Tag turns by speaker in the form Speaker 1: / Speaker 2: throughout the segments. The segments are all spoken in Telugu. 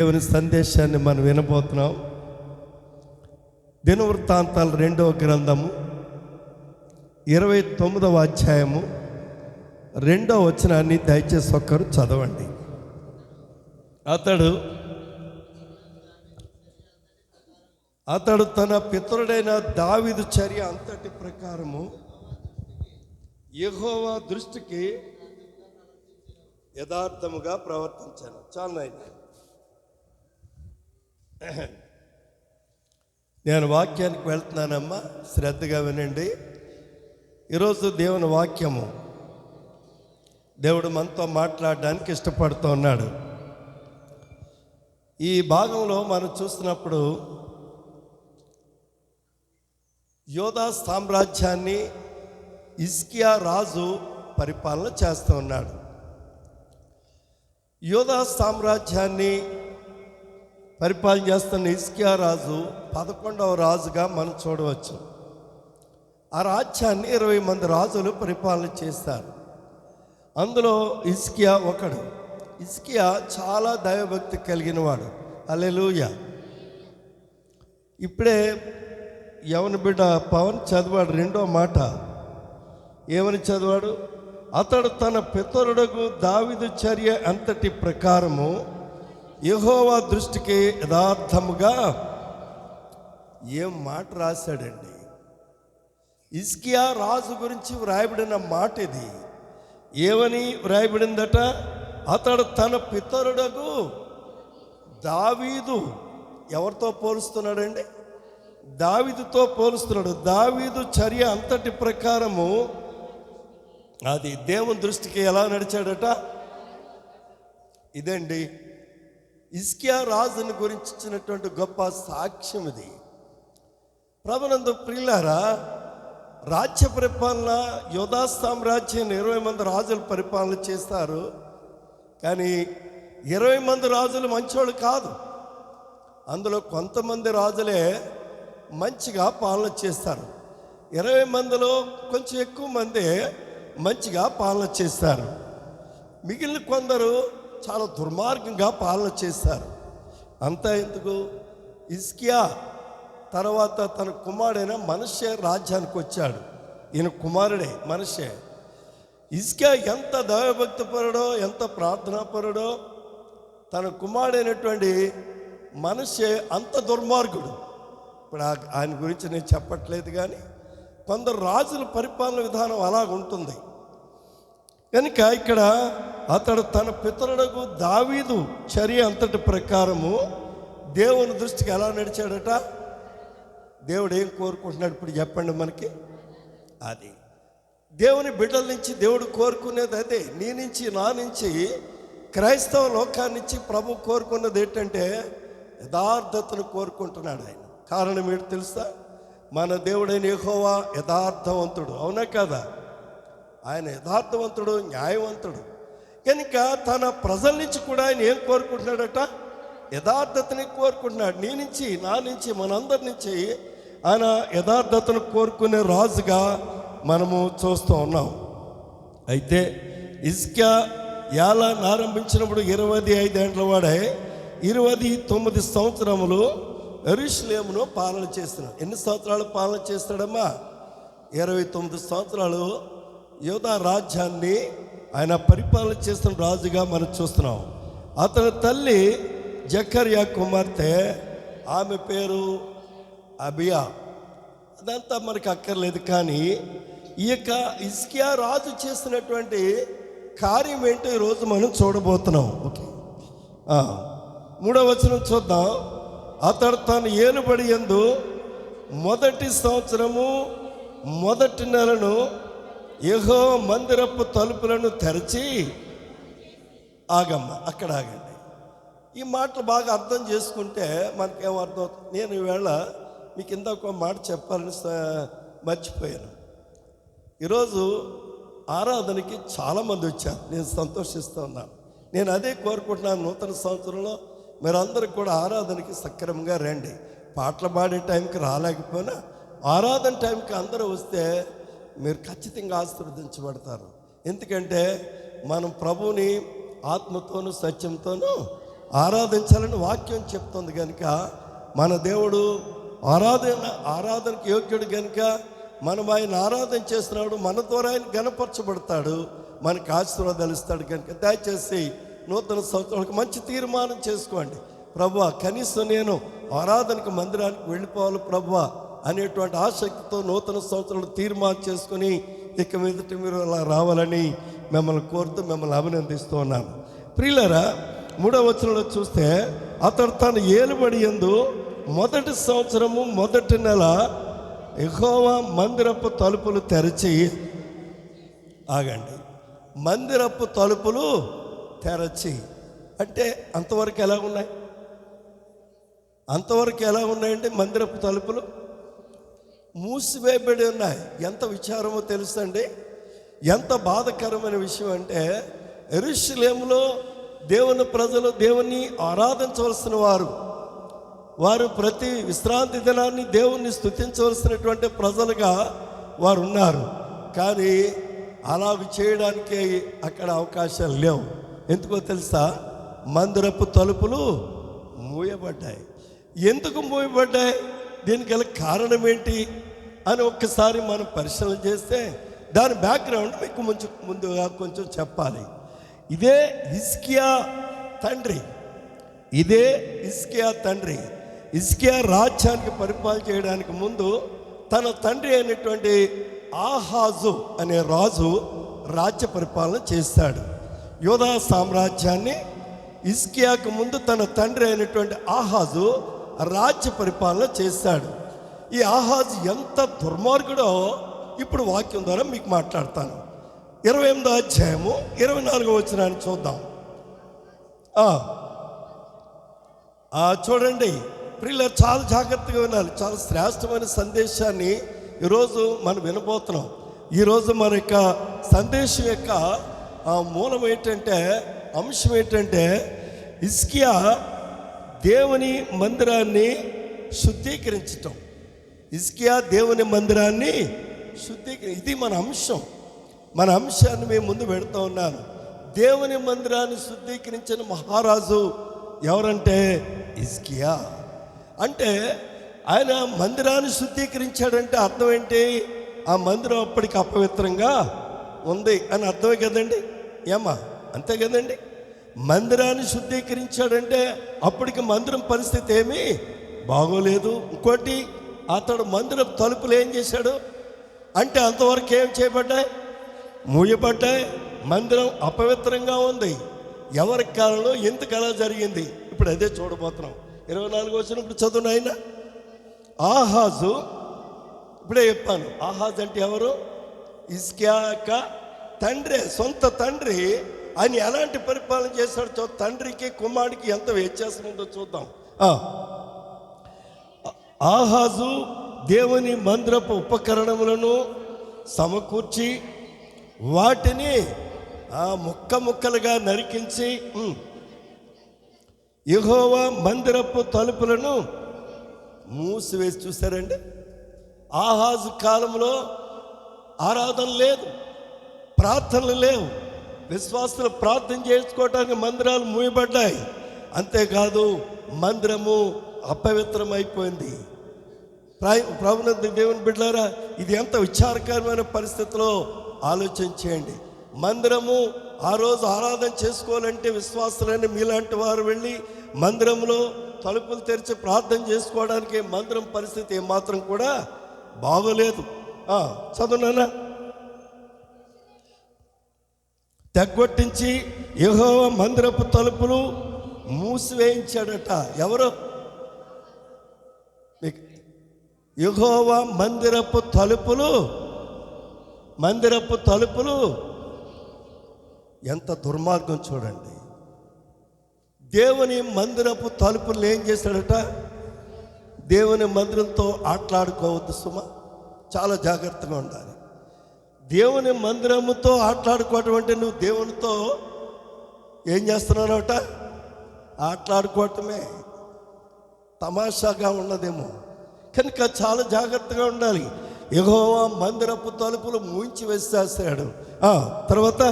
Speaker 1: దేవుని సందేశాన్ని మనం వినబోతున్నాం. దినవృత్తాంతాలు 2వ గ్రంథము 29వ అధ్యాయము 2వ వచనాన్ని దయచేసి ఒక్కరు చదవండి. అతడు తన పితరుడైన దావీదు చర్య అంతటి ప్రకారము యెహోవా దృష్టికి యథార్థముగా ప్రవర్తించాను. చాలా నాయన, నేను వాక్యానికి వెళ్తున్నానమ్మా, శ్రద్ధగా వినండి. ఈరోజు దేవుని వాక్యము దేవుడు మనతో మాట్లాడడానికి ఇష్టపడుతూ ఉన్నాడు. ఈ భాగంలో మనం చూస్తున్నప్పుడు యోధా సామ్రాజ్యాన్ని హిజ్కియా రాజు పరిపాలన చేస్తూ ఉన్నాడు. యోధా సామ్రాజ్యాన్ని పరిపాలన చేస్తున్న హిజ్కియా రాజు 11వ రాజుగా మనం చూడవచ్చు. ఆ రాజ్యాన్ని 20 మంది రాజులు పరిపాలన చేస్తారు. అందులో హిజ్కియా ఒకడు. హిజ్కియా చాలా దైవభక్తి కలిగిన వాడు. హల్లెలూయా. ఇప్పుడే యవన బిడ్డ పవన్ చదివాడు 2వ మాట. ఏమని చదివాడు? అతడు తన పితరుడకు దావీదు చర్య అంతటి ప్రకారము యెహోవా దృష్టికి యథార్థముగా. ఏం మాట రాశాడండి! హిజ్కియా రాజు గురించి వ్రాయబడిన మాట ఇది. ఏమని వ్రాయబడిందట? అతడు తన పితరుడకు దావీదు. ఎవరితో పోలుస్తున్నాడండి? దావీదుతో పోలుస్తున్నాడు. దావీదు చర్య అంతటి ప్రకారము అది దేవుని దృష్టికి ఎలా నడిచాడట? ఇదండి హిజ్కియా రాజుని గురించి ఇచ్చినటువంటి గొప్ప సాక్ష్యం ఇది. ప్రభునందు ప్రియులారా, రాజ్య పరిపాలన యోధా సామ్రాజ్యాన్ని 20 మంది రాజులు పరిపాలన చేస్తారు. కానీ 20 మంది రాజులు మంచోళ్ళు కాదు. అందులో కొంతమంది రాజులే మంచిగా పాలన చేస్తారు. 20 మందిలో కొంచెం ఎక్కువ మంది మంచిగా పాలన చేస్తారు. మిగిలిన కొందరు చాలా దుర్మార్గంగా పాలన చేశారు. అంతా ఎందుకు? హిజ్కియా తర్వాత తన కుమారుడైన మనష్షే రాజ్యానికి వచ్చాడు. ఈయన కుమారుడే మనష్షే. హిజ్కియా ఎంత దైవభక్తి పరుడో, ఎంత ప్రార్థనాపరుడో, తన కుమారుడైనటువంటి మనష్షే అంత దుర్మార్గుడు. ఇప్పుడు ఆయన గురించి నేను చెప్పట్లేదు, కానీ కొందరు రాజుల పరిపాలన విధానం అలాగుంటుంది. కనుక ఇక్కడ అతడు తన పితరుడకు దావీదు చర్య అంతటి ప్రకారము దేవుని దృష్టికి ఎలా నడిచాడట? దేవుడు ఏం కోరుకుంటున్నాడు ఇప్పుడు చెప్పండి మనకి. అది దేవుని బిడ్డల నుంచి దేవుడు కోరుకునేది అదే. నీ నుంచి, నా నుంచి, క్రైస్తవ లోకాన్నించి ప్రభు కోరుకున్నది ఏంటంటే యథార్థతను కోరుకుంటున్నాడు ఆయన. కారణం ఏంటి తెలుసా? మన దేవుడైన యెహోవా యథార్థవంతుడు. అవునా కదా? ఆయన యథార్థవంతుడు, న్యాయవంతుడు. కనుక తన ప్రజల నుంచి కూడా ఆయన ఏం కోరుకుంటున్నాడట? యథార్థతని కోరుకుంటున్నాడు. నీ నుంచి, నా నుంచి, మనందరి నుంచి ఆయన యథార్థతను కోరుకునే రాజుగా మనము చూస్తూ ఉన్నాం. అయితే హిజ్కియా ఏలాన్ని ఆరంభించినప్పుడు 25 ఏండ్ల వాడే 29 సంవత్సరములు యెరూషలేమును పాలన చేస్తున్నాడు. ఎన్ని సంవత్సరాలు పాలన చేస్తాడమ్మా? 29 సంవత్సరాలు యోధా రాజ్యాన్ని ఆయన పరిపాలన చేస్తున్న రాజుగా మనం చూస్తున్నాం. అతని తల్లి జకర్యా కుమార్తె, ఆమె పేరు అబియా. అదంతా మనకు అక్కర్లేదు. కానీ ఈ యొక్క హిజ్కియా రాజు చేసినటువంటి కార్యం ఏంటో ఈరోజు మనం చూడబోతున్నాం. ఓకే, 3వ వచనం చూద్దాం. అతడు తన ఏలుబడి యందు మొదటి సంవత్సరము మొదటి నెలను యెహోవా మందిరపు తలుపులను తెరచి. ఆగమ్మ, అక్కడ ఆగండి. ఈ మాటలు బాగా అర్థం చేసుకుంటే మనకేమర్థం అవుతుంది. నేను ఈవేళ మీకు ఇందాక ఒక మాట చెప్పాలని మర్చిపోయాను. ఈరోజు ఆరాధనకి చాలామంది వచ్చారు. నేను సంతోషిస్తూ ఉన్నాను. నేను అదే కోరుకుంటున్నాను. నూతన సంవత్సరంలో మీరందరూ కూడా ఆరాధనకి సక్రమంగా రండి. పాటలు పాడే టైంకి రాలేకపోయినా ఆరాధన టైంకి అందరూ వస్తే మీరు ఖచ్చితంగా ఆశీర్వదించబడతారు. ఎందుకంటే మనం ప్రభువుని ఆత్మతోనూ సత్యంతోనూ ఆరాధించాలని వాక్యం చెప్తుంది కనుక మన దేవుడు ఆరాధనకు యోగ్యుడు కనుక మనం ఆయన ఆరాధన చేస్తున్నాడు, మన ద్వారా ఆయన గణపరచబడతాడు, మనకు ఆశీర్వాదాలు ఇస్తాడు. కనుక దయచేసి నూతన సంవత్సరానికి మంచి తీర్మానం చేసుకోండి. ప్రభువా, కనీసం నేను ఆరాధనకు మందిరానికి వెళ్ళిపోవాలి ప్రభువా అనేటువంటి ఆసక్తితో నూతన సంవత్సరాలు తీర్మానం చేసుకుని ఇక మీదట మీరు అలా రావాలని మిమ్మల్ని కోరుతూ మిమ్మల్ని అభినందిస్తూ ఉన్నాను. ప్రియులారా, 3వ వచనంలో చూస్తే, అతడు తన ఏలుబడి యందు మొదటి సంవత్సరము మొదటి నెల యెహోవా మందిరపు తలుపులు తెరచి, ఆగండి, మందిరపు తలుపులు తెరచి అంటే అంతవరకు ఎలా ఉన్నాయి? అంతవరకు ఎలా ఉన్నాయంటే మందిరపు తలుపులు మూసివేయబడి ఉన్నాయి. ఎంత విచారమో తెలుసండి, ఎంత బాధకరమైన విషయం అంటే, యెరూషలేములో దేవుని ప్రజలు దేవుని ఆరాధించవలసిన వారు ప్రతి విశ్రాంతి దినాన్ని దేవుణ్ణి స్తుతించవలసినటువంటి ప్రజలుగా వారు ఉన్నారు. కానీ అలాగ చేయడానికి అక్కడ అవకాశాలు లేవు. ఎందుకో తెలుసా? మందిరపు తలుపులు మూయబడ్డాయి. ఎందుకు మూయబడ్డాయి? దీనికి గల కారణం ఏంటి అని ఒక్కసారి మనం పరిశీలన చేస్తే దాని బ్యాక్గ్రౌండ్ మీకు ముందుగా కొంచెం చెప్పాలి. ఇదే హిజ్కియా తండ్రి హిజ్కియా రాజ్యానికి పరిపాలన చేయడానికి ముందు తన తండ్రి అయినటువంటి ఆహాజు అనే రాజు రాజ్య పరిపాలన చేశాడు. యోధా సామ్రాజ్యాన్ని హిజ్కియాకు ముందు తన తండ్రి అయినటువంటి ఆహాజు రాజ్య పరిపాలన చేశాడు. ఈ ఆహాజు ఎంత దుర్మార్గుడో ఇప్పుడు వాక్యం ద్వారా మీకు మాట్లాడతాను. 28వ అధ్యాయము 24వ వచనాన్ని చూద్దాం. చూడండి ప్రియులారా, చాలా జాగ్రత్తగా వినాలి. చాలా శ్రేష్టమైన సందేశాన్ని ఈరోజు మనం వినబోతున్నాం. ఈరోజు మన యొక్క సందేశం యొక్క మూలం ఏంటంటే, అంశం ఏంటంటే, హిజ్కియా దేవుని మందిరాన్ని శుద్ధీకరించటం. హిజ్కియా దేవుని మందిరాన్ని ఇది మన అంశం. మన అంశాన్ని మేము ముందు పెడుతూ ఉన్నాను. దేవుని మందిరాన్ని శుద్ధీకరించిన మహారాజు ఎవరంటే హిజ్కియా. అంటే ఆయన మందిరాన్ని శుద్ధీకరించాడంటే అర్థం ఏంటి? ఆ మందిరం అప్పటికి అపవిత్రంగా ఉంది అని అర్థమే కదండి. అంతే కదండి. మందిరాన్ని శుద్ధీకరించాడంటే అప్పటికి మందిరం పరిస్థితి ఏమీ బాగోలేదు. ఇంకోటి, అతడు మందిరం తలుపులు ఏం చేశాడు అంటే అంతవరకు ఏం చేయబడ్డాయి? మూయబడ్డాయి. మందిరం అపవిత్రంగా ఉంది. ఎవరి కాలంలో ఎందుకు అలా జరిగింది? ఇప్పుడు అదే చూడబోతున్నాం. 24 వచనం చదువు నాయన. ఆహాజు, ఇప్పుడే చెప్పాను, ఆహాజు అంటే ఎవరు? హిజ్కియా యొక్క తండ్రి, సొంత తండ్రి. ఆయన ఎలాంటి పరిపాలన చేశాడో తండ్రికి కుమారుడికి ఎంత వ్యత్యాసం ఉందో చూద్దాం. ఆహాజు దేవుని మందిరపు ఉపకరణములను సమకూర్చి వాటిని ముక్కలుగా నరికించి యెహోవా మందిరపు తలుపులను మూసివేసి. చూసారండి, ఆహాజు కాలంలో ఆరాధన లేదు, ప్రార్థనలు లేవు, విశ్వాసులు ప్రార్థన చేసుకోవటానికి మందిరాలు మూయబడ్డాయి. అంతేకాదు మందిరము అపవిత్రమైపోయింది. ప్రభునందు దేవుని బిడ్డలారా, ఇది ఎంత విచారకరమైన పరిస్థితిలో ఆలోచన చేయండి. మందిరము ఆ రోజు ఆరాధన చేసుకోవాలంటే విశ్వాసులైన మీలాంటి వారు వెళ్ళి మందిరంలో తలుపులు తెరిచి ప్రార్థన చేసుకోవడానికి మందిరం పరిస్థితి ఏమాత్రం కూడా బాగోలేదు. చదువునా. తెగ్గొట్టించి యెహోవా మందిరపు తలుపులు మూసివేయించాడట. ఎవరు? యెహోవా మందిరపు తలుపులు ఎంత దుర్మార్గం చూడండి. దేవుని మందిరపు తలుపులు ఏం చేశాడట? దేవుని మందిరంతో ఆటలాడుకోవద్దు సుమా, చాలా జాగ్రత్తగా ఉండాలి. దేవుని మందిరముతో ఆటలాడుకోవటం అంటే నువ్వు దేవునితో ఏం చేస్తున్నావుట? ఆటలాడుకోవటమే. తమాషాగా ఉన్నదేమో కనుక చాలా జాగ్రత్తగా ఉండాలి. యెహోవా మందిరపు తలుపులు మూయించి వేసేసాడు. తర్వాత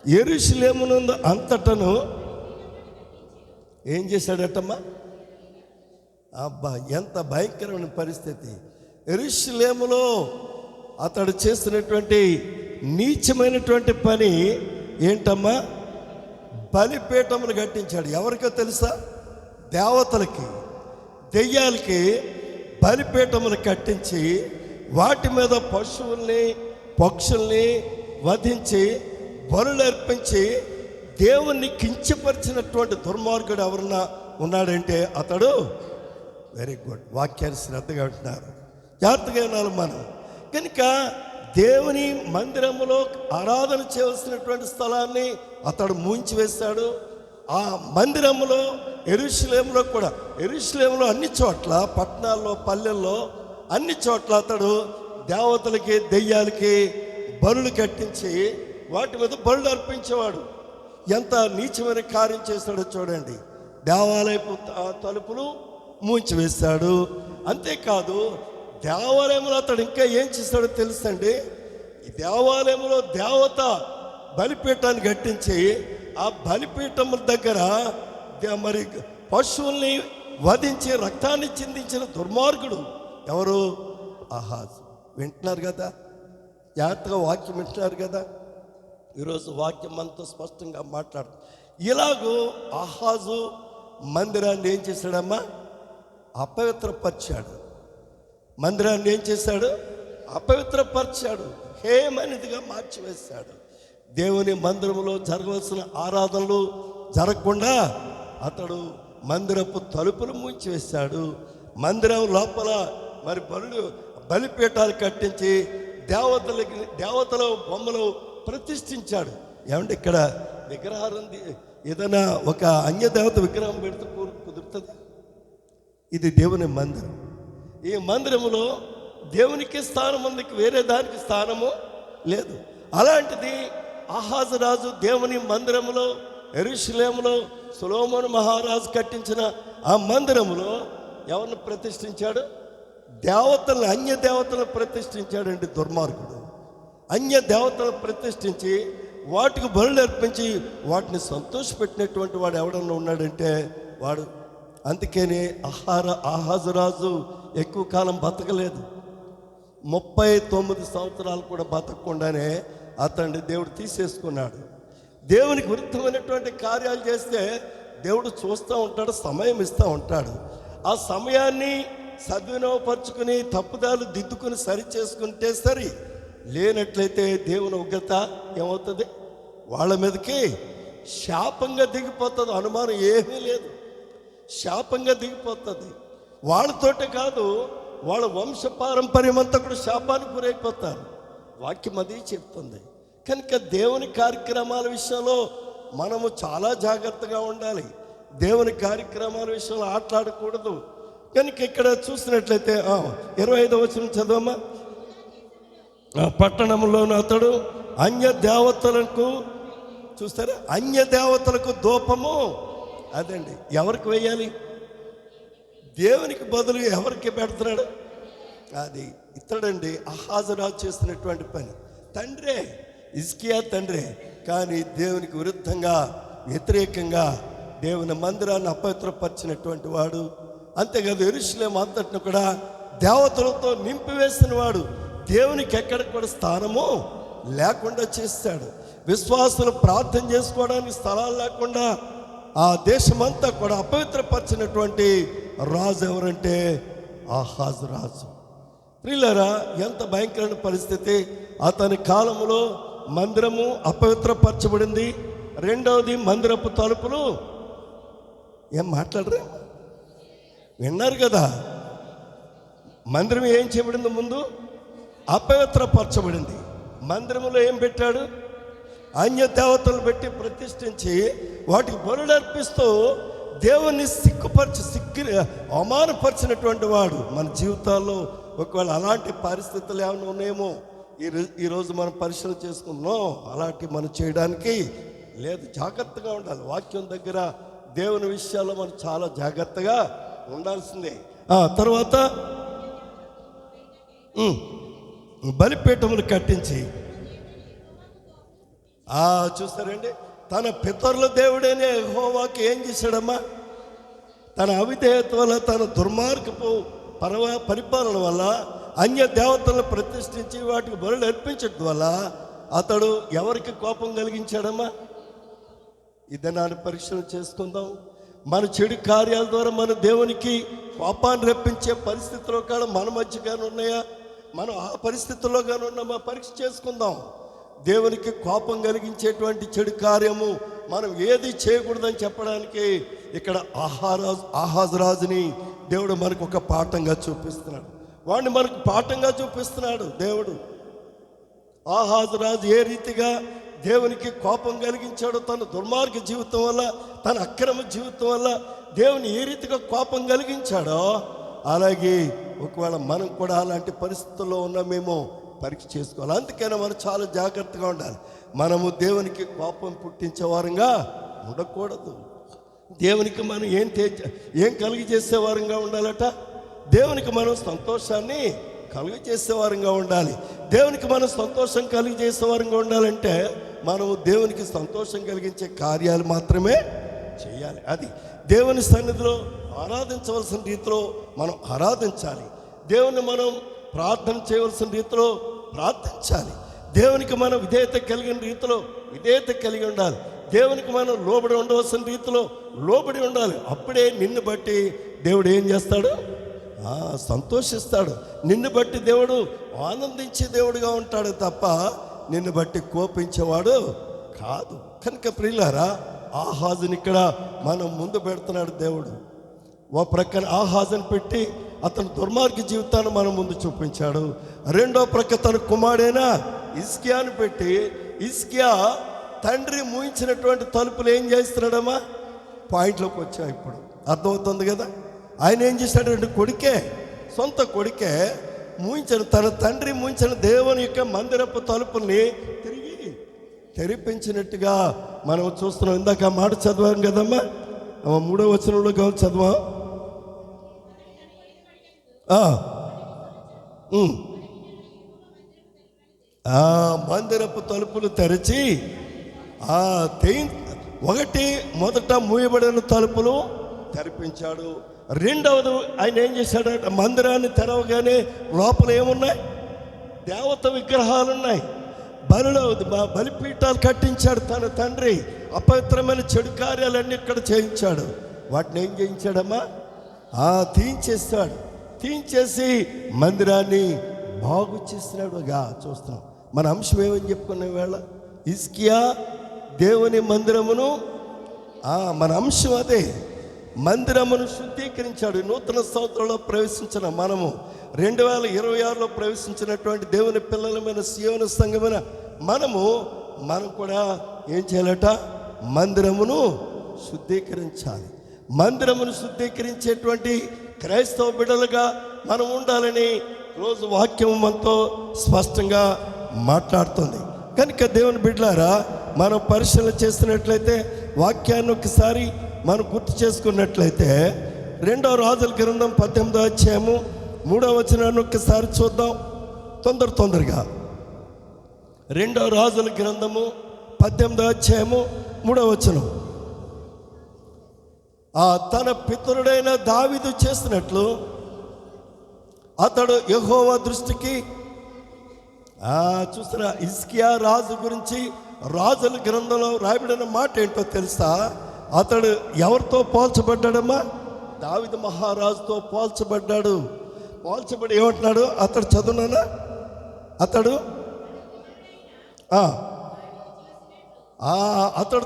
Speaker 1: యెరూషలేమునందు అంతటను ఏం చేశాడటమ్మా? అబ్బా, ఎంత భయంకరమైన పరిస్థితి! యెరూషలేములో అతడు చేసినటువంటి నీచమైనటువంటి పని ఏంటమ్మా? బలిపీఠములు కట్టించాడు. ఎవరికో తెలుసా? దేవతలకి, దెయ్యాలకి బలిపీఠములు కట్టించి వాటి మీద పశువుల్ని పక్షుల్ని వధించి బలులు అర్పించి దేవుణ్ణి కించపరిచినటువంటి దుర్మార్గుడు ఎవరన్నా ఉన్నాడంటే అతడు. Very good. వాక్యాన్ని శ్రద్ధగా ఉంటున్నారు, జాగ్రత్తగా వినాలి మనం. కనుక దేవుని మందిరములో ఆరాధన చేయవలసినటువంటి స్థలాన్ని అతడు మూయించివేశాడు. ఆ మందిరములో యెరూషలేములో కూడా, యెరూషలేములో అన్ని చోట్ల, పట్టణాల్లో పల్లెల్లో అన్ని చోట్ల అతడు దేవతలకి దెయ్యాలకి బలులు కట్టించి వాటి మీద బలులు అర్పించేవాడు. ఎంత నీచమైన కార్యం చేశాడో చూడండి. దేవాలయపు తలుపులు మూయించివేశాడు. అంతేకాదు, దేవాలయంలో అతడు ఇంకా ఏం చేశాడో తెలుసండి. ఈ దేవాలయంలో దేవత బలిపీఠాన్ని కట్టించి ఆ బలిపీఠం దగ్గర మరి పశువుల్ని వధించి రక్తాన్ని చిందించిన దుర్మార్గుడు ఎవరు? ఆహాజు. వింటున్నారు కదా, జాగ్రత్తగా వాక్యం వింటున్నారు కదా. ఈరోజు వాక్యం అంతా స్పష్టంగా మాట్లాడు. ఇలాగూ ఆహాజు మందిరాన్ని ఏం చేశాడమ్మా? అపవిత్రపరిచాడు. మందిరాన్ని ఏం చేశాడు? అపవిత్రపరిచాడు, హేమనిదిగా మార్చివేశాడు. దేవుని మందిరంలో జరగవలసిన ఆరాధనలు జరగకుండా అతడు మందిరపు తలుపులు మూసివేశాడు. మందిరం లోపల మరి బలిపీఠాలు కట్టించి దేవతల బొమ్మలు ప్రతిష్ఠించాడు. ఏమంటే ఇక్కడ విగ్రహాలు ఏదైనా ఒక అన్యదేవత విగ్రహం పెడితే కుదురుతుంది? ఇది దేవుని మందిరం. ఈ మందిరములో దేవునికి స్థానం ఉంది, వేరే దానికి స్థానము లేదు. అలాంటిది ఆహాజు రాజు దేవుని మందిరములో, యెరూషలేములో సొలొమోను మహారాజు కట్టించిన ఆ మందిరములో ఎవరిని ప్రతిష్ఠించాడు? దేవతలను, అన్య దేవతలను ప్రతిష్ఠించాడండి దుర్మార్గుడు. అన్య దేవతలను ప్రతిష్ఠించి వాటికి బలులు అర్పించి వాటిని సంతోషపెట్టినటువంటి వాడు ఎవడన్నా ఉన్నాడంటే వాడు. అందుకని ఆహాజు రాజు ఎక్కువ కాలం బతకలేదు. 39 సంవత్సరాలు కూడా బతకకుండానే అతన్ని దేవుడు తీసేసుకున్నాడు. దేవునికి విరుద్ధమైనటువంటి కార్యాలు చేస్తే దేవుడు చూస్తూ ఉంటాడు, సమయం ఇస్తూ ఉంటాడు. ఆ సమయాన్ని సద్వినియోగపరుచుకుని తప్పుదాలు దిద్దుకుని సరి చేసుకుంటే సరి, లేనట్లయితే దేవుని ఉగ్రత ఏమవుతుంది? వాళ్ళ మీదకి శాపంగా దిగిపోతుంది. అనుమానం ఏమీ లేదు, శాపంగా దిగిపోతుంది. వాళ్ళతోటే కాదు, వాళ్ళ వంశ పారంపర్యం అంతా కూడా శాపానికి గురైపోతారు. వాక్యం అది చెప్తుంది. కనుక దేవుని కార్యక్రమాల విషయంలో మనము చాలా జాగ్రత్తగా ఉండాలి. దేవుని కార్యక్రమాల విషయంలో ఆటలాడకూడదు. కనుక ఇక్కడ చూసినట్లయితే 25వ వచనం చదవమ్మా. పట్టణంలోని అతడు అన్య దేవతలకు, చూస్తారా, అన్య దేవతలకు ధూపము, అదండి ఎవరికి వేయాలి? దేవునికి బదులు ఎవరికి పెడుతున్నాడు? అది ఇతడండి ఆహాజు రాజు చేస్తున్నటువంటి పని. తండ్రే, హిజ్కియా తండ్రే, కానీ దేవునికి విరుద్ధంగా వ్యతిరేకంగా దేవుని మందిరాన్ని అపవిత్రపరిచినటువంటి వాడు. అంతేకాదు యెరూషలేము అంతటిని కూడా దేవతలతో నింపివేసిన వాడు. దేవునికి ఎక్కడికి కూడా స్థానము లేకుండా చేస్తాడు. విశ్వాసులు ప్రార్థన చేసుకోవడానికి స్థలాలు లేకుండా ఆ దేశమంతా కూడా అపవిత్రపరిచినటువంటి రాజు ఎవరంటే ఆహాజు రాజు. ప్రియులారా, ఎంత భయంకరమైన పరిస్థితి! అతని కాలంలో మందిరము అపవిత్రపరచబడింది. రెండవది, మందిరపు తలుపులు ఏం మాట్లాడరే? విన్నారు కదా. మందిరం ఏం చేయబడింది? ముందు అపవిత్రపరచబడింది. మందిరంలో ఏం పెట్టాడు? అన్య దేవతలు పెట్టి ప్రతిష్ఠించి వాటికి బలులు అర్పిస్తూ దేవుణ్ణి అవమానపరిచినటువంటి వాడు. మన జీవితాల్లో ఒకవేళ అలాంటి పరిస్థితులు ఏమైనా ఉన్నాయేమో ఈరోజు మనం పరిశీలన చేసుకుంటున్నాం. అలాంటి మనం చేయడానికి లేదు. జాగ్రత్తగా ఉండాలి. వాక్యం దగ్గర దేవుని విషయాల్లో మనం చాలా జాగ్రత్తగా ఉండాల్సిందే. తర్వాత బలిపీఠములు కట్టించి చూస్తారండి, తన పితరుల దేవుడైన యెహోవాకి ఏం చేశాడమ్మా? తన అవిధేయత వల్ల, తన దుర్మార్గపు పరిపాలన వల్ల, అన్య దేవతలను ప్రతిష్ఠించి వాటికి బలులు అర్పించడం వల్ల అతడు ఎవరికి కోపం కలిగించాడమ్మా? ఇదనాన్ని పరీక్షలు చేసుకుందాం. మన చెడు కార్యాల ద్వారా మన దేవునికి కోపాన్ని రప్పించే పరిస్థితుల్లో కాదు మన మధ్యగానే ఉన్నాయా? మనం ఆ పరిస్థితుల్లో కానీ ఉన్నామా? పరీక్ష చేసుకుందాం. దేవునికి కోపం కలిగించేటువంటి చెడు కార్యము మనం ఏది చేయకూడదని చెప్పడానికి ఇక్కడ ఆహాజు రాజుని దేవుడు మనకు ఒక పాఠంగా చూపిస్తున్నాడు. వాడిని మనకు పాఠంగా చూపిస్తున్నాడు దేవుడు. ఆహాజు రాజు ఏ రీతిగా దేవునికి కోపం కలిగించాడో, తన దుర్మార్గ జీవితం వల్ల, తన అక్రమ జీవితం వల్ల దేవుని ఏ రీతిగా కోపం కలిగించాడో, అలాగే ఒకవేళ మనం కూడా అలాంటి పరిస్థితుల్లో ఉన్నామేమో పరీక్ష చేసుకోవాలి. అందుకని మనం చాలా జాగ్రత్తగా ఉండాలి. మనము దేవునికి కోపం పుట్టించే వారంగా ఉండకూడదు. దేవునికి మనం ఏం కలిగజేసే వారంగా ఉండాలట? దేవునికి మనం సంతోషాన్ని కలుగజేసే వారంగా ఉండాలి. దేవునికి మనం సంతోషం కలిగజేసే వారంగా ఉండాలంటే మనము దేవునికి సంతోషం కలిగించే కార్యాలు మాత్రమే చేయాలి. అది దేవుని సన్నిధిలో ఆరాధించవలసిన రీతిలో మనం ఆరాధించాలి. దేవుని మనం ప్రార్థన చేయవలసిన రీతిలో ప్రార్థించాలి. దేవునికి మనం విధేయత కలిగిన రీతిలో విధేయత కలిగి ఉండాలి. దేవునికి మనం లోబడి ఉండవలసిన రీతిలో లోబడి ఉండాలి. అప్పుడే నిన్ను బట్టి దేవుడు ఏం చేస్తాడు? సంతోషిస్తాడు. నిన్ను బట్టి దేవుడు ఆనందించే దేవుడుగా ఉంటాడు తప్ప నిన్ను బట్టి కోపించేవాడు కాదు. కనుక ప్రియులారా, ఆహాజుని ఇక్కడ మనం ముందు పెడుతున్నాడు దేవుడు. ఓ ప్రక్కన ఆహాజుని పెట్టి అతని దుర్మార్గ జీవితాన్ని మనం ముందు చూపించాడు. రెండో ప్రక్క తన కుమారుడైన హిజ్కియాను పెట్టి, హిజ్కియా తండ్రి మూయించినటువంటి తలుపులు ఏం చేస్తున్నాడమ్మా? పాయింట్లోకి వచ్చా. ఇప్పుడు అర్థమవుతుంది కదా. ఆయన ఏం చేశాడంటే సొంత కొడుకే తన తండ్రి మూయించిన దేవుని యొక్క మందిరపు తలుపుల్ని తిరిగి తెరిపించినట్టుగా మనం చూస్తున్నాం. ఇందాక ఆ మాట చదివాం కదమ్మా, 3వ వచనంలో కావాలి చదివా. మందిరపు తలుపులు తెరిచి మొదట మూయబడిన తలుపులు తెరిపించాడు. రెండవది ఆయన ఏం చేశాడంటే మందిరాన్ని తెరవగానే లోపల ఏమున్నాయి? దేవత విగ్రహాలున్నాయి. బలిపీఠాలు కట్టించాడు తన తండ్రి. అపవిత్రమైన చెడు కార్యాలన్నీ ఇక్కడ చేయించాడు. వాటిని ఏం చేయించాడమ్మా? తీయించేస్తాడు. తీయించేసి మందిరాన్ని బాగు చేసినాడుగా చూస్తున్నాం. మన అంశం ఏమని చెప్పుకునే వేళ హిజ్కియా దేవుని మందిరమును, మన అంశం అదే, మందిరమును శుద్ధీకరించాడు. నూతన సంవత్సరంలో ప్రవేశించిన మనము 2026లో ప్రవేశించినటువంటి దేవుని పిల్లలమైన సియోను సంఘమైన మనం కూడా ఏం చేయాలట? మందిరమును శుద్ధీకరించాలి. మందిరమును శుద్ధీకరించేటువంటి క్రైస్తవ బిడ్డలుగా మనం ఉండాలని రోజు వాక్యం మనతో స్పష్టంగా మాట్లాడుతుంది. కనుక దేవుని బిడ్డలారా, మనం పరిశీలన చేస్తున్నట్లయితే, వాక్యాన్ని ఒకసారి మనం గుర్తు చేసుకున్నట్లయితే 2వ రాజుల గ్రంథం 18వ అధ్యాయము 3వ వచనాన్ని ఒక్కసారి చూద్దాం తొందరగా. 2వ రాజుల గ్రంథము 18వ అధ్యాయము 3వ వచనం. తన పితరుడైన దావీదు చేసినట్లు అతడు యెహోవా దృష్టికి, చూసారా, హిజ్కియా రాజు గురించి రాజుల గ్రంథంలో రాయబడిన మాట ఏంటో తెలుసా? అతడు ఎవరితో పోల్చబడ్డాడమ్మా? దావీదు మహారాజుతో పోల్చబడ్డాడు. పోల్చబడి ఏమంటున్నాడు? అతడు చదువునా, అతడు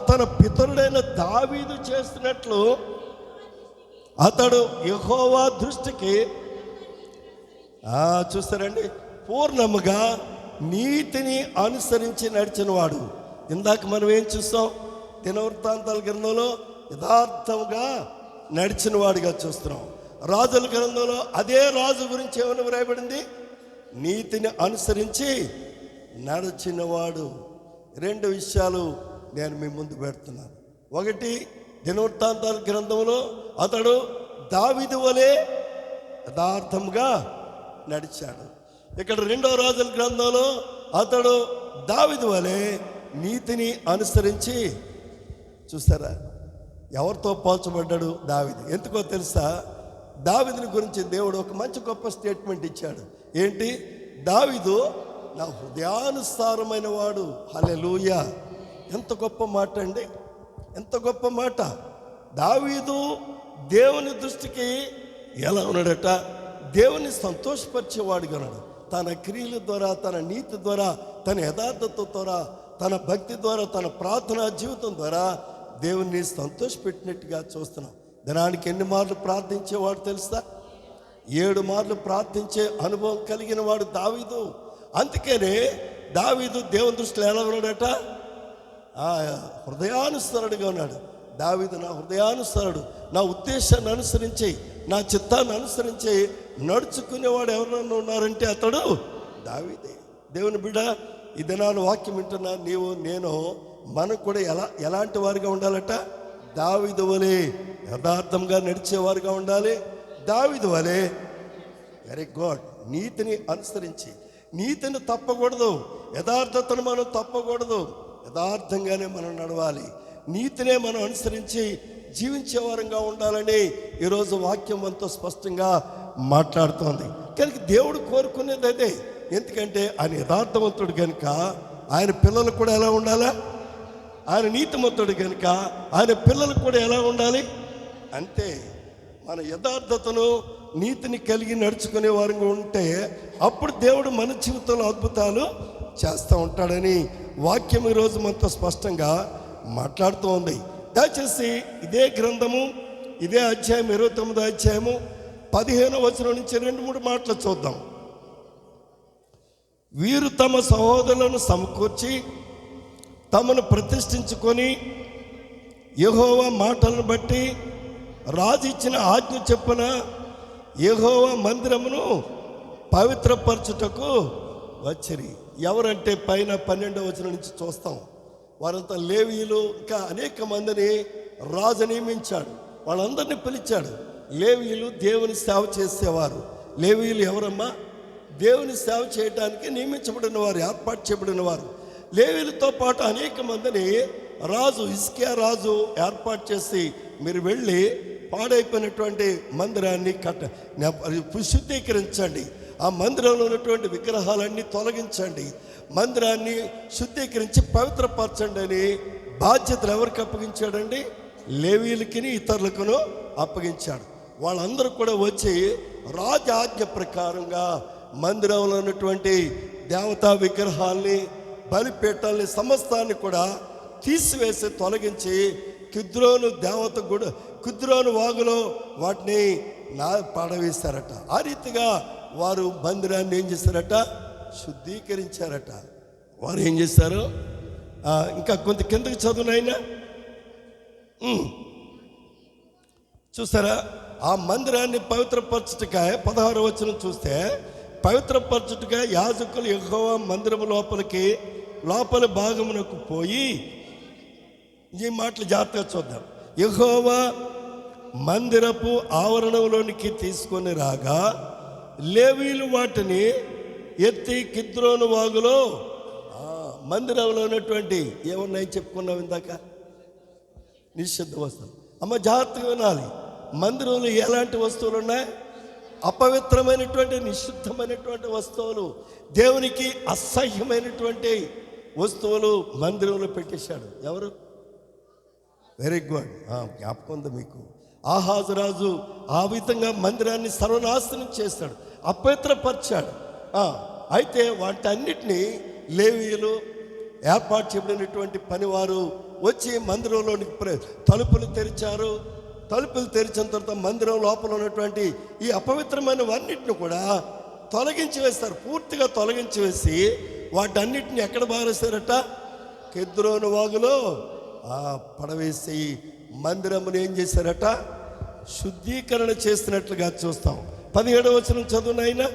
Speaker 1: తన పితరుడైన దావీదు చేసినట్లు అతడు యెహోవా దృష్టికి, చూస్తారండి, పూర్ణముగా నీతిని అనుసరించి నడిచినవాడు. ఇందాక మనం ఏం చూస్తాం? దినవృత్తాంతాల గ్రంథంలో యథార్థంగా నడిచిన వాడిగా చూస్తున్నాం. రాజుల గ్రంథంలో అదే రాజు గురించి ఏమని వ్రాయబడింది? నీతిని అనుసరించి నడిచినవాడు. 2 విషయాలు నేను మీ ముందు పెడుతున్నాను. ఒకటి, దినవృత్తాంతాల గ్రంథంలో అతడు దావీదు వలె యథార్థంగా నడిచాడు. ఇక్కడ 2వ రాజుల గ్రంథంలో అతడు దావీదు వలె నీతిని అనుసరించి, చూస్తారా, ఎవరితో పోల్చబడ్డాడు? దావీదు. ఎందుకో తెలుసా? దావీదుని గురించి దేవుడు ఒక మంచి గొప్ప స్టేట్మెంట్ ఇచ్చాడు. ఏంటి? దావీదు నా హృదయానుసారమైన వాడు. హల్లెలూయా! ఎంత గొప్ప మాట అండి, ఎంత గొప్ప మాట. దావీదు దేవుని దృష్టికి ఎలా ఉన్నాడట? దేవుని సంతోషపరిచేవాడుగా ఉన్నాడు. తన క్రియల ద్వారా, తన నీతి ద్వారా, తన యథార్థత ద్వారా, తన భక్తి ద్వారా, తన ప్రార్థనా జీవితం ద్వారా దేవుణ్ణి సంతోషపెట్టినట్టుగా చూస్తున్నాం. దినానికి ఎన్ని మార్లు ప్రార్థించేవాడు తెలుసా? 7 మార్లు ప్రార్థించే అనుభవం కలిగిన వాడు దావీదు. అందుకనే దావీదు దేవుని దృష్టిలో ఎలా ఉన్నాడట? హృదయానుసరుడుగా ఉన్నాడు. దావీదు నా హృదయానుసరుడు, నా ఉద్దేశాన్ని అనుసరించి, నా చిత్తాన్ని అనుసరించి నడుచుకునేవాడు ఎవరన్నా ఉన్నారంటే అతడు దావీదే. దేవుని బిడ్డ, ఈ దినాలు వాక్యం వింటున్నా నీవు నేను, మనం కూడా ఎలాంటి వారిగా ఉండాలట? దావీదు వలె యథార్థంగా నడిచేవారుగా ఉండాలి. దావీదు వలె వెరీ గుడ్ నీతిని అనుసరించి, నీతిని తప్పకూడదు, యథార్థతను మనం తప్పకూడదు, యథార్థంగానే మనం నడవాలి, నీతినే మనం అనుసరించి జీవించే వారంగా ఉండాలని ఈరోజు వాక్యం ఎంతో స్పష్టంగా మాట్లాడుతోంది. కనుక దేవుడు కోరుకునేది అదే. ఎందుకంటే ఆయన యథార్థవంతుడు కనుక ఆయన పిల్లలు కూడా ఎలా ఉండాలా? ఆయన నీతిమంతుడు కనుక ఆయన పిల్లలు కూడా ఎలా ఉండాలి? అంతే. మన యథార్థతను, నీతిని కలిగి నడుచుకునే వారంగా ఉంటే అప్పుడు దేవుడు మన జీవితంలో అద్భుతాలు చేస్తూ ఉంటాడని వాక్యం ఈరోజు మనతో స్పష్టంగా మాట్లాడుతూ ఉంది. దయచేసి ఇదే గ్రంథము, ఇదే అధ్యాయం 29వ అధ్యాయము 15వ వచనం నుంచి 2-3 మాటలు చూద్దాం. వీరు తమ సహోదరులను సమకూర్చి తమను ప్రతిష్ఠించుకొని యెహోవా మాటలను బట్టి రాజు ఇచ్చిన ఆజ్ఞ చొప్పున యెహోవా మందిరమును పవిత్రపరచుటకు వచ్చిరి. ఎవరంటే పైన 12వ వచనం నుంచి చూస్తాం. వారంతా లేవీయులు, ఇంకా అనేక మందిని రాజు నియమించాడు. వాళ్ళందరినీ పిలిచాడు. లేవీయులు దేవుని సేవ చేసేవారు. లేవీయులు ఎవరమ్మా? దేవుని సేవ చేయడానికి నియమించబడిన వారు, ఏర్పాటు చేయబడిన వారు. లేవీయులతో పాటు అనేక మందిని రాజు, హిజ్కియా రాజు ఏర్పాటు చేసి, మీరు వెళ్ళి పాడైపోయినటువంటి మందిరాన్ని శుద్ధీకరించండి, ఆ మందిరంలో ఉన్నటువంటి విగ్రహాలన్నీ తొలగించండి, మందిరాన్ని శుద్ధీకరించి పవిత్రపరచండి అని బాధ్యతలు ఎవరికి అప్పగించాడండి? లేవీయులకి, ఇతరులకును అప్పగించాడు. వాళ్ళందరూ కూడా వచ్చి రాజ ఆజ్ఞ ప్రకారంగా మందిరంలో ఉన్నటువంటి దేవతా విగ్రహాల్ని, బలిపీఠాలని, సమస్తాన్ని కూడా తీసివేసి తొలగించి కిద్రోను దేవత గుడి, కిద్రోను వాగులో వాటిని పాడవేశారట. ఆ రీతిగా వారు మందిరాన్ని ఏం చేశారట? శుద్ధీకరించారట. వారు ఏం చేశారు? ఇంకా కొంత కిందకి చదువునైనా చూసారా? ఆ మందిరాన్ని పవిత్రపరచుటగా 16వ వచనం చూస్తే, పవిత్రపరచుటగా యాజకులు యెహోవా మందిరము లోపలి భాగమునకు పోయి, ఈ మాటలు జాగ్రత్తగా చూద్దాం. యెహోవా మందిరపు ఆవరణంలోనికి తీసుకొని రాగా లేవీయులు వాటిని ఎత్తి కిద్రోను వాగులో, మందిరంలో ఉన్నటువంటి ఏమన్నాయి చెప్పుకున్నాం ఇందాక, నిషిద్ధ వస్తువులు. అమ్మ జాగ్రత్తగా వినాలి. మందిరంలో ఎలాంటి వస్తువులు ఉన్నాయి? అపవిత్రమైనటువంటి, నిషిద్ధమైనటువంటి వస్తువులు, దేవునికి అసహ్యమైనటువంటి వస్తువులు మందిరంలో పెట్టేశాడు. ఎవరు? వెరీ గుడ్, జ్ఞాపకం ఉంది మీకు. ఆహాజు రాజు ఆ విధంగా మందిరాన్ని సర్వనాశనం చేశాడు, అపవిత్రపరిచాడు. అయితే వాటన్నిటినీ లేవీయులు, ఏర్పాటు చేయబడినటువంటి పనివారు వచ్చి మందిరంలోనికి తలుపులు తెరిచారు. తలుపులు తెరిచిన తర్వాత మందిరం లోపల ఉన్నటువంటి ఈ అపవిత్రమైనవన్నిటిని కూడా తొలగించి వేస్తారు. పూర్తిగా తొలగించి వేసి వాటన్నిటిని ఎక్కడ బారేశారట? కిద్రోను వాగులో పడవేసి మందిరమును ఏం చేశారట? శుద్ధీకరణ చేసినట్లుగా చూస్తాం. 17వ వచనం చదువునైనా.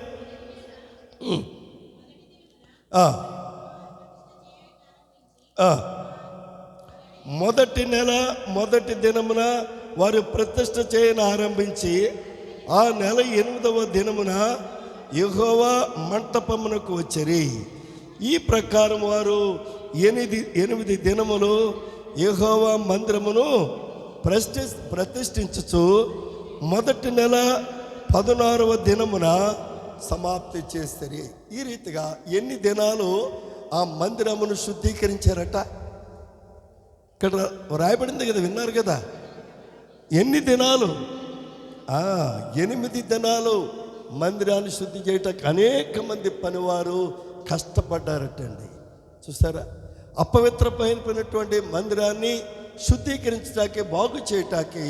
Speaker 1: మొదటి నెల మొదటి దినమున వారు ప్రతిష్ఠ చేయని ఆరంభించి ఆ నెల 8వ దినమున యెహోవా మంటపమునకు వచ్చిరి. ఈ ప్రకారం వారు 8 దినములు యెహోవా మందిరమును ప్రతిష్ఠించుచు మొదటి నెల 16వ దినమున సమాప్తి చేస్తారు. ఈ రీతిగా ఎన్ని దినాలు ఆ మందిరమును శుద్ధీకరించారట? ఇక్కడ రాయబడింది కదా, విన్నారు కదా. ఎన్ని దినాలు? 8 దినాలు మందిరాన్ని శుద్ధి చేయటానికి అనేక మంది పనివారు కష్టపడ్డారటండి. చూసారా? అపవిత్రమైనటువంటి మందిరాన్ని శుద్ధీకరించటానికి, బాగు చేయటానికి